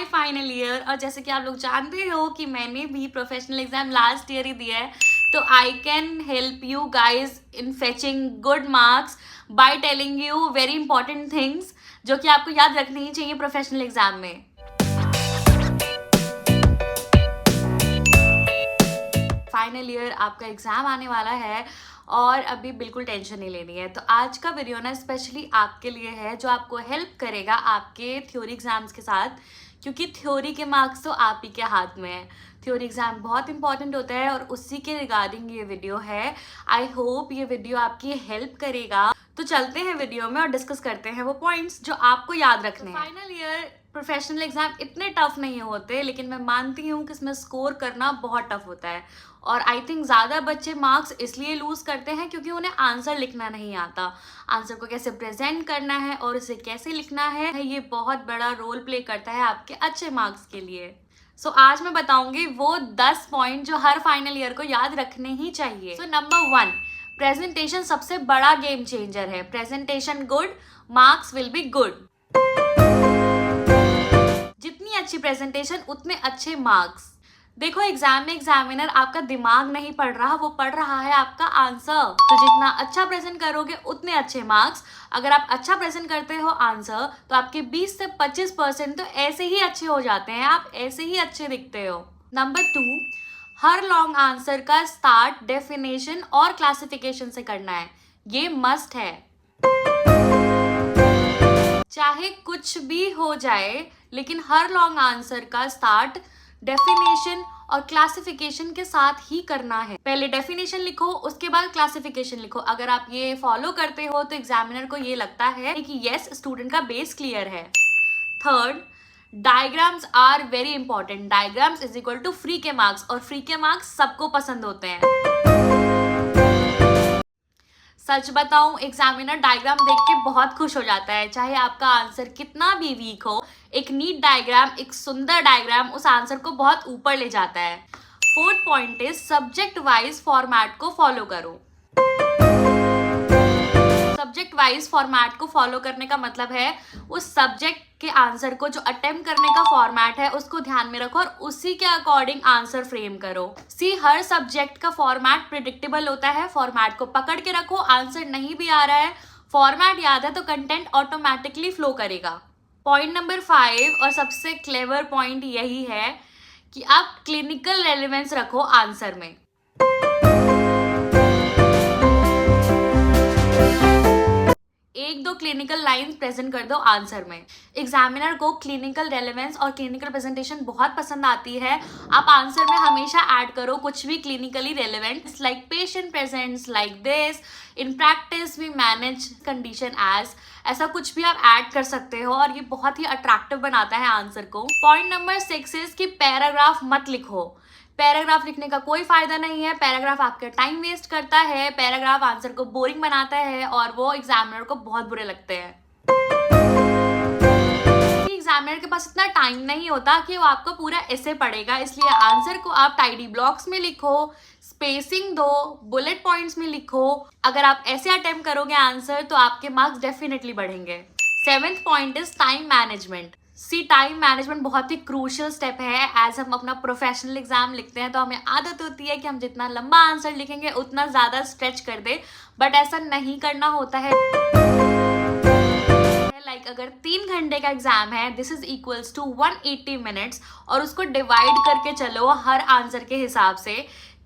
My final year. और जैसे कि आप लोग जानते हो कि मैंने भी प्रोफेशनल एग्जाम लास्ट ईयर ही दिया है, तो I can help you guys in fetching good marks by telling you very important things जो कि आपको याद रखनी ही चाहिए प्रोफेशनल एग्जाम में। फाइनल ईयर आपका एग्जाम आने वाला है और अभी बिल्कुल टेंशन नहीं लेनी है। तो आज का वीडियो ना स्पेशली आपके लिए है, जो आपको हेल्प करेगा आपके थ्योरी एग्जाम्स के साथ, क्योंकि थ्योरी के मार्क्स तो आप ही के हाथ में है। थ्योरी एग्जाम बहुत इंपॉर्टेंट होता है और उसी के रिगार्डिंग ये वीडियो है। आई होप ये वीडियो आपकी हेल्प करेगा। तो चलते हैं वीडियो में और डिस्कस करते हैं वो पॉइंट्स जो आपको याद रखने हैं। फाइनल ईयर प्रोफेशनल एग्जाम इतने टफ नहीं होते, लेकिन मैं मानती हूँ कि इसमें स्कोर करना बहुत टफ होता है। और आई थिंक ज़्यादा बच्चे मार्क्स इसलिए लूज करते हैं क्योंकि उन्हें आंसर लिखना नहीं आता। आंसर को कैसे प्रेजेंट करना है और उसे कैसे लिखना है, ये बहुत बड़ा रोल प्ले करता है आपके अच्छे मार्क्स के लिए। सो आज मैं बताऊंगी वो 10 पॉइंट जो हर फाइनल ईयर को याद रखने ही चाहिए। सो नंबर 1, प्रेजेंटेशन सबसे बड़ा गेम चेंजर है। Presentation good, marks will be good. जितनी अच्छी प्रेजेंटेशन उतने अच्छे मार्क्स। देखो, एग्जाम में एग्जामिनर आपका दिमाग नहीं पढ़ रहा, वो पढ़ रहा है आपका आंसर। तो जितना अच्छा प्रेजेंट करोगे उतने अच्छे मार्क्स। अगर आप अच्छा प्रेजेंट करते हो आंसर, तो आपके 20 से 25% तो ऐसे ही अच्छे हो जाते हैं, आप ऐसे ही अच्छे दिखते हो। नंबर 2, हर लॉन्ग आंसर का स्टार्ट डेफिनेशन और क्लासिफिकेशन से करना है। ये मस्ट है। चाहे कुछ भी हो जाए, लेकिन हर लॉन्ग आंसर का स्टार्ट डेफिनेशन और क्लासिफिकेशन के साथ ही करना है। पहले डेफिनेशन लिखो, उसके बाद क्लासिफिकेशन लिखो। अगर आप ये फॉलो करते हो तो एग्जामिनर को ये लगता है कि यस, स्टूडेंट का बेस क्लियर है। Third, diagrams are very important. Diagrams is equal to free के मार्क्स, और फ्री के मार्क्स सबको पसंद होते हैं। सच बताऊं, एग्जामिनर डायग्राम देख के बहुत खुश हो जाता है, चाहे आपका आंसर कितना भी वीक हो। एक नीट डायग्राम, एक सुंदर डायग्राम उस आंसर को बहुत ऊपर ले जाता है। Fourth point is subject wise format को फॉलो करो। सब्जेक्ट वाइज फॉर्मेट को फॉलो करने का मतलब है उस सब्जेक्ट के आंसर को जो अटेम्प्ट करने का फॉर्मेट है उसको ध्यान में रखो और उसी के अकॉर्डिंग आंसर फ्रेम करो। हर सब्जेक्ट का फॉर्मेट प्रिडिक्टेबल होता है। फॉर्मेट को पकड़ के रखो। आंसर नहीं भी आ रहा है, फॉर्मेट याद है तो कंटेंट ऑटोमेटिकली फ्लो करेगा। पॉइंट नंबर 5 और सबसे क्लेवर पॉइंट यही है कि आप क्लिनिकल रेलेवेंस रखो आंसर में। एक दो क्लिनिकल लाइंस प्रेजेंट कर दो आंसर में। एग्जामिनर को क्लिनिकल रेलेवेंस और क्लिनिकल प्रेजेंटेशन बहुत पसंद आती है। आप आंसर में हमेशा ऐड करो कुछ भी clinically relevant, like patient presents like this, in practice we manage condition as, ऐसा कुछ भी आप ऐड कर सकते हो और ये बहुत ही अट्रैक्टिव बनाता है आंसर को। पॉइंट नंबर 6 इज कि पैराग्राफ मत लिखो। पैराग्राफ लिखने का कोई फायदा नहीं है। पैराग्राफ आपका टाइम वेस्ट करता है। पैराग्राफ आंसर को बोरिंग बनाता है और वो एग्जामिनर को बहुत बुरे लगते हैं। एग्जामिनर के पास इतना टाइम नहीं होता कि वो आपको पूरा ऐसे पढ़ेगा, इसलिए आंसर को आप टाइडी ब्लॉक्स में लिखो, स्पेसिंग दो, बुलेट पॉइंट्स में लिखो। अगर आप ऐसे अटेम्प्ट करोगे आंसर तो आपके मार्क्स डेफिनेटली बढ़ेंगे। 7th point is time management. Time management बहुत ही क्रूशियल स्टेप है। एज हम अपना प्रोफेशनल एग्जाम लिखते हैं तो हमें आदत होती है कि हम जितना लंबा आंसर लिखेंगे उतना ज़्यादा स्ट्रेच कर दे, बट ऐसा नहीं करना होता है। लाइक अगर 3 घंटे का एग्जाम है, this is equals to 180 minutes, और उसको डिवाइड करके चलो हर आंसर के हिसाब से।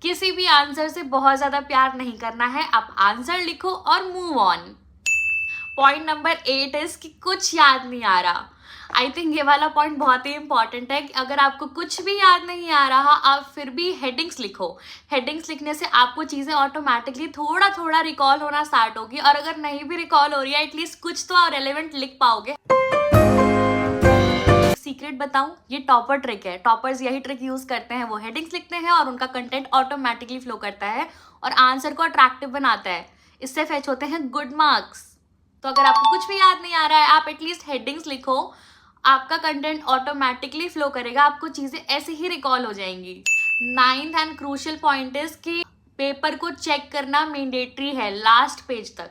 किसी भी आंसर से बहुत ज़्यादा प्यार नहीं करना है, आप आंसर लिखो और move on. Point number 8 is कि कुछ याद नहीं आ रहा। आई थिंक ये वाला पॉइंट बहुत ही इंपॉर्टेंट है कि अगर आपको कुछ भी याद नहीं आ रहा, आप फिर भी हेडिंग्स लिखो। हेडिंग्स लिखने से आपको चीज़ें ऑटोमेटिकली थोड़ा थोड़ा रिकॉल होना स्टार्ट होगी, और अगर नहीं भी रिकॉल हो रही है एटलीस्ट कुछ तो आप रेलेवेंट लिख पाओगे। सीक्रेट बताऊं, ये टॉपर ट्रिक है। टॉपर्स यही ट्रिक यूज करते हैं, वो हेडिंग्स लिखते हैं और उनका कंटेंट ऑटोमेटिकली फ्लो करता है और आंसर को अट्रैक्टिव बनाता है। इससे फेच होते हैं गुड मार्क्स। तो अगर आपको कुछ भी याद नहीं आ रहा है, आप एटलीस्ट हेडिंग्स लिखो, आपका कंटेंट ऑटोमेटिकली फ्लो करेगा, आपको चीज़ें ऐसे ही रिकॉल हो जाएंगी। 9th and crucial point is कि पेपर को चेक करना मैंडेटरी है लास्ट पेज तक।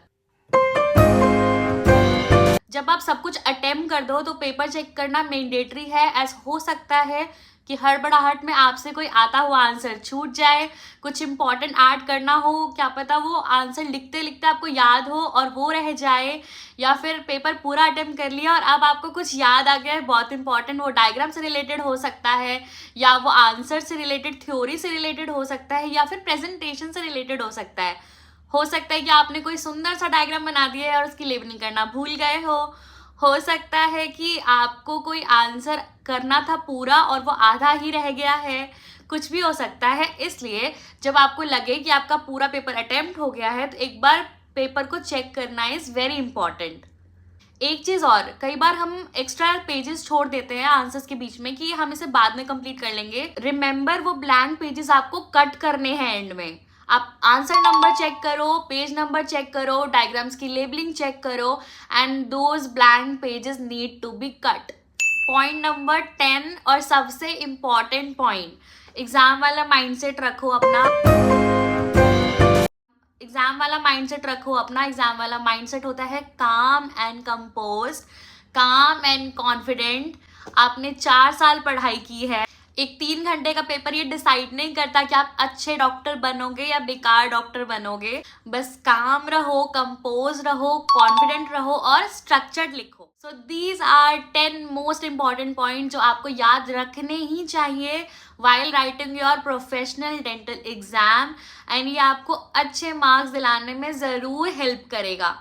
जब आप सब कुछ अटेम्प्ट कर दो तो पेपर चेक करना मैंडेटरी है, एज हो सकता है कि हड़बड़ाहट में आपसे कोई आता हुआ आंसर छूट जाए, कुछ इंपॉर्टेंट ऐड करना हो, क्या पता वो आंसर लिखते लिखते आपको याद हो और वो रह जाए, या फिर पेपर पूरा अटेम्प्ट कर लिया और अब आपको कुछ याद आ गया है बहुत इंपॉर्टेंट, वो डायग्राम से रिलेटेड हो सकता है, या वो आंसर से रिलेटेड, थ्योरी से रिलेटेड हो सकता है, या फिर प्रेजेंटेशन से रिलेटेड हो सकता है। हो सकता है कि आपने कोई सुंदर सा डायग्राम बना दिया है और उसकी लेबलिंग करना भूल गए हो सकता है कि आपको कोई आंसर करना था पूरा और वो आधा ही रह गया है, कुछ भी हो सकता है। इसलिए जब आपको लगे कि आपका पूरा पेपर अटेम्प्ट हो गया है तो एक बार पेपर को चेक करना इज़ वेरी इंपॉर्टेंट। एक चीज़ और, कई बार हम एक्स्ट्रा पेजेस छोड़ देते हैं आंसर्स के बीच में कि हम इसे बाद में कंप्लीट कर लेंगे। रिमेंबर, वो ब्लैंक पेजेस आपको कट करने हैं एंड में। आप आंसर नंबर चेक करो, पेज नंबर चेक करो, डायग्राम्स की लेबलिंग चेक करो, and those blank pages need to be cut. Point number 10 और सबसे इम्पॉर्टेंट पॉइंट, एग्जाम वाला माइंडसेट रखो अपना। एग्जाम वाला माइंडसेट होता है calm and composed, calm and confident. आपने 4 साल पढ़ाई की है। एक 3 घंटे का पेपर ये डिसाइड नहीं करता कि आप अच्छे डॉक्टर बनोगे या बेकार डॉक्टर बनोगे। बस काम रहो, कंपोज रहो, कॉन्फिडेंट रहो और स्ट्रक्चर्ड लिखो। So these are 10 most important point जो आपको याद रखने ही चाहिए while writing your professional dental exam, and ये आपको अच्छे मार्क्स दिलाने में ज़रूर हेल्प करेगा।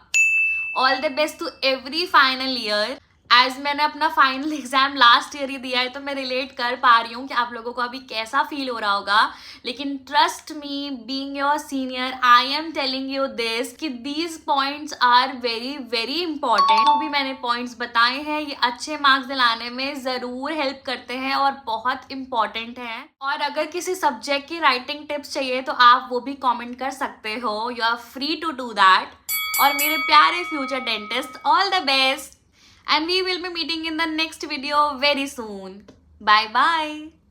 All the best to every final year. As मैंने अपना फाइनल एग्जाम लास्ट ईयर ही दिया है तो मैं रिलेट कर पा रही हूँ कि आप लोगों को अभी कैसा फील हो रहा होगा। लेकिन trust me, being your senior, I am telling you this कि these points are very very important. जो भी मैंने पॉइंट्स बताए हैं ये अच्छे मार्क्स दिलाने में ज़रूर हेल्प करते हैं और बहुत इंपॉर्टेंट हैं। और अगर किसी सब्जेक्ट की राइटिंग टिप्स चाहिए तो आप वो भी कॉमेंट कर सकते हो। You are free to do that. और मेरे प्यारे future dentist, all the best, and we will be meeting in the next video very soon. Bye bye.